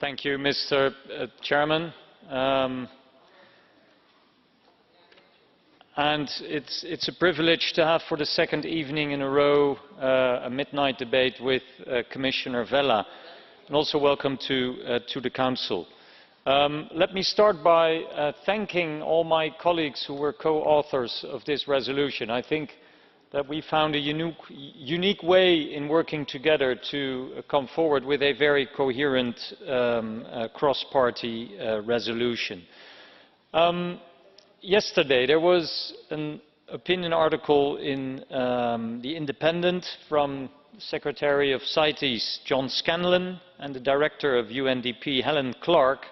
Thank you, Mr. Chairman. And it's a privilege to have for the second evening in a row a midnight debate with Commissioner Vella, and also welcome to the Council. Let me start by thanking all my colleagues who were co-authors of this resolution. I think that we found a unique way in working together to come forward with a very coherent cross-party resolution. Yesterday there was an opinion article in The Independent from Secretary of CITES John Scanlon and the Director of UNDP Helen Clark,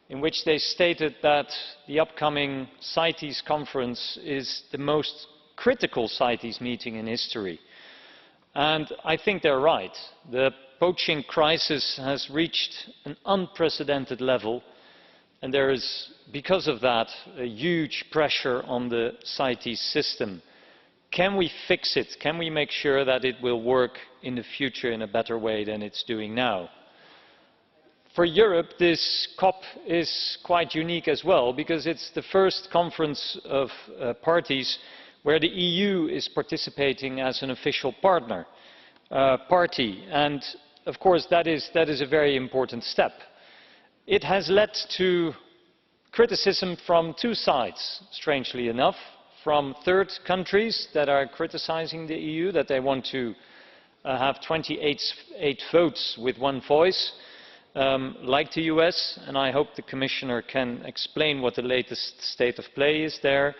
in which they stated that the upcoming CITES conference is the most critical CITES meeting in history. And I think they're right. The poaching crisis has reached an unprecedented level, and there is, because of that, a huge pressure on the CITES system. Can we fix it? Can we make sure that it will work in the future in a better way than it's doing now? For Europe, this COP is quite unique as well, because it's the first conference of parties where the EU is participating as an official partner party, and of course that is a very important step. It has led to criticism from two sides, strangely enough, from third countries that are criticizing the EU, that they want to have 28 votes with one voice, like the US, and I hope the Commissioner can explain what the latest state of play is there.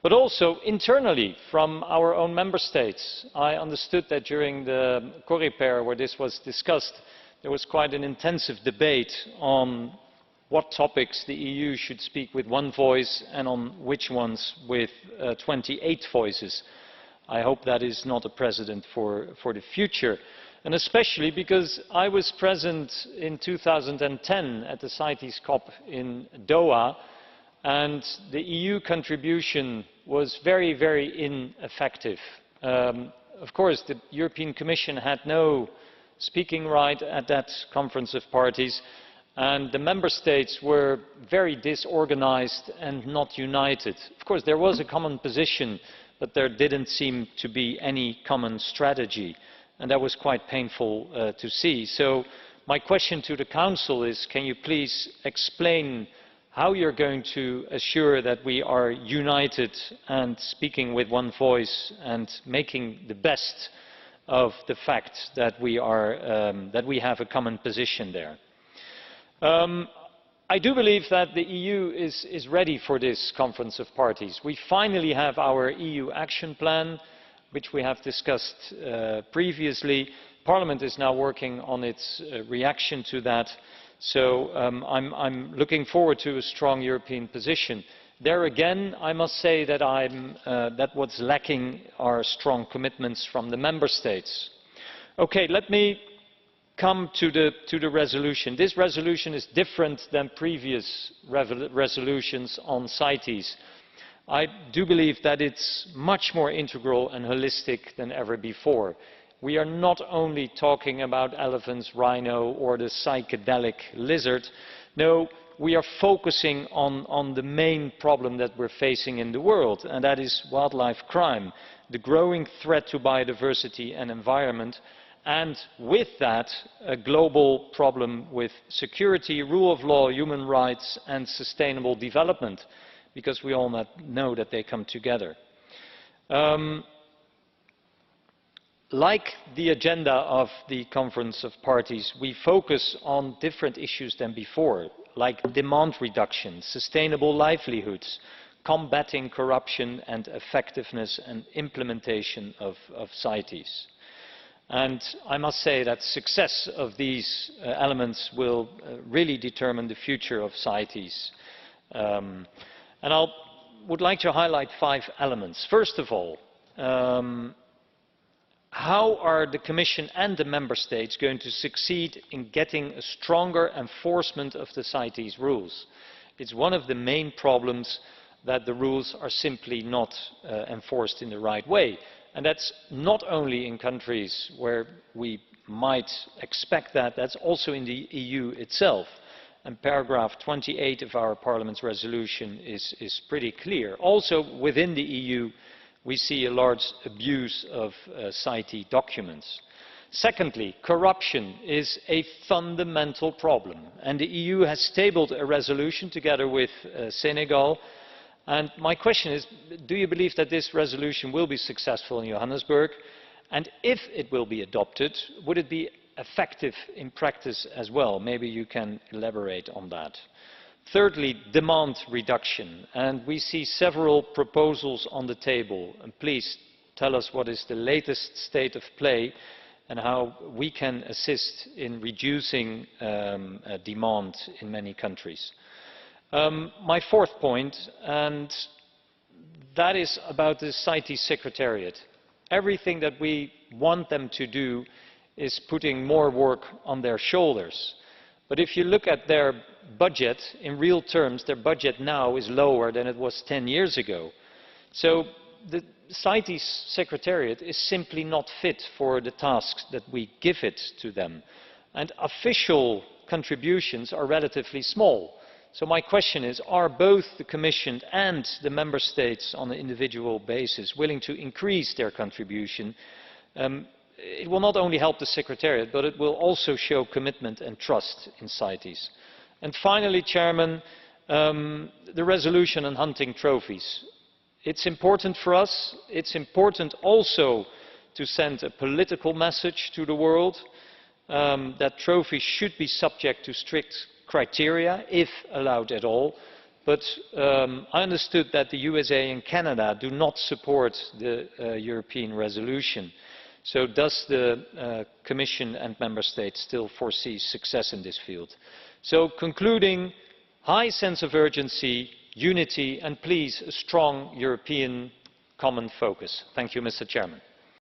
But also internally from our own member states. I understood that during the Coreper, where this was discussed, there was quite an intensive debate on what topics the EU should speak with one voice and on which ones with 28 voices. I hope that is not a precedent for the future, and especially because I was present in 2010 at the CITES COP in Doha, and the EU contribution was very, very ineffective. Of course, the European Commission had no speaking right at that conference of parties, and the member states were very disorganized and not united. Of course, there was a common position, but there didn't seem to be any common strategy, and that was quite painful to see. So my question to the Council is, can you please explain how you're going to assure that we are united and speaking with one voice and making the best of the fact that we have a common position there. I do believe that the EU is ready for this conference of parties. We finally have our EU action plan, which we have discussed previously. Parliament is now working on its reaction to that. So I'm looking forward to a strong European position. There again, I must say that what's lacking are strong commitments from the member states. Okay, let me come to the resolution. This resolution is different than previous resolutions on CITES. I do believe that it's much more integral and holistic than ever before. We are not only talking about elephants, rhino or the psychedelic lizard. No, we are focusing on the main problem that we're facing in the world, and that is wildlife crime, the growing threat to biodiversity and environment, and with that a global problem with security, rule of law, human rights and sustainable development, because we all know that they come together. Like the agenda of the Conference of Parties, we focus on different issues than before, like demand reduction, sustainable livelihoods, combating corruption and effectiveness and implementation of CITES. And I must say that success of these elements will really determine the future of CITES. And I would like to highlight 5 elements. First of all, how are the Commission and the Member States going to succeed in getting a stronger enforcement of the CITES rules? It's one of the main problems that the rules are simply not enforced in the right way. And that's not only in countries where we might expect that, that's also in the EU itself. And paragraph 28 of our Parliament's resolution is pretty clear. Also within the EU, we see a large abuse of CITES documents. Secondly, corruption is a fundamental problem, and the EU has tabled a resolution together with Senegal. And my question is, do you believe that this resolution will be successful in Johannesburg? And if it will be adopted, would it be effective in practice as well? Maybe you can elaborate on that. Thirdly, demand reduction. And we see several proposals on the table. And please tell us what is the latest state of play and how we can assist in reducing demand in many countries. My fourth point, and that is about the CITES Secretariat. Everything that we want them to do is putting more work on their shoulders. But if you look at their budget, in real terms, their budget now is lower than it was 10 years ago. So the CITES Secretariat is simply not fit for the tasks that we give it to them. And official contributions are relatively small. So my question is, are both the Commission and the Member States on an individual basis willing to increase their contribution? It will not only help the Secretariat, but it will also show commitment and trust in CITES. And finally, Chairman, the resolution on hunting trophies. It's important for us. It's important also to send a political message to the world that trophies should be subject to strict criteria, if allowed at all. But I understood that the USA and Canada do not support the European resolution. So does the Commission and Member States still foresee success in this field? So concluding, high sense of urgency, unity, and please a strong European common focus. Thank you, Mr. Chairman.